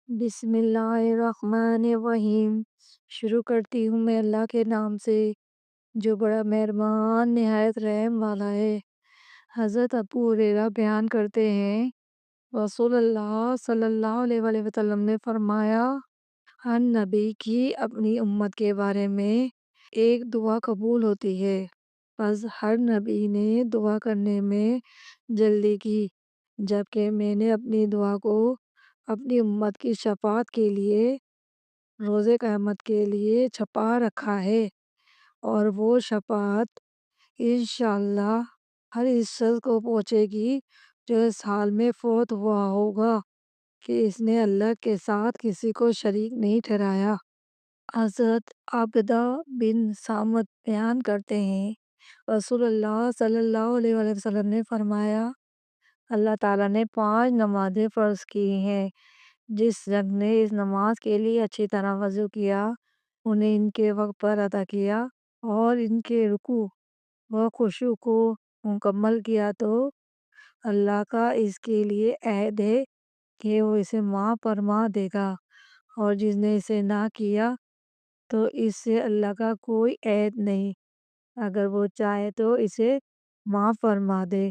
بسم اللہ الرحمن الرحیم۔ شروع کرتی ہوں میں اللہ کے نام سے جو بڑا مہربان نہایت رحم والا ہے۔ حضرت ابو ہریرہ بیان کرتے ہیں، رسول اللہ صلی اللہ علیہ وآلہ وسلم نے فرمایا، ہر نبی کی اپنی امت کے بارے میں ایک دعا قبول ہوتی ہے، بس ہر نبی نے دعا کرنے میں جلدی کی، جبکہ میں نے اپنی دعا کو اپنی امت کی شفاعت کے لیے روز قیامت کے لیے چھپا رکھا ہے، اور وہ شفاعت انشاءاللہ ہر اس شخص کو پہنچے گی جو اس حال میں فوت ہوا ہوگا کہ اس نے اللہ کے ساتھ کسی کو شریک نہیں ٹھہرایا۔ حضرت عابدہ بن صامت بیان کرتے ہیں، رسول اللہ صلی اللہ علیہ وآلہ وسلم نے فرمایا، اللہ تعالیٰ نے 5 نمازیں فرض کی ہیں، جس شخص نے اس نماز کے لیے اچھی طرح وضو کیا، انہیں ان کے وقت پر ادا کیا اور ان کے رکوع و خشوع کو مکمل کیا تو اللہ کا اس کے لیے عہد ہے کہ وہ اسے معاف فرما دے گا، اور جس نے اسے نہ کیا تو اس سے اللہ کا کوئی عہد نہیں، اگر وہ چاہے تو اسے معاف فرما دے۔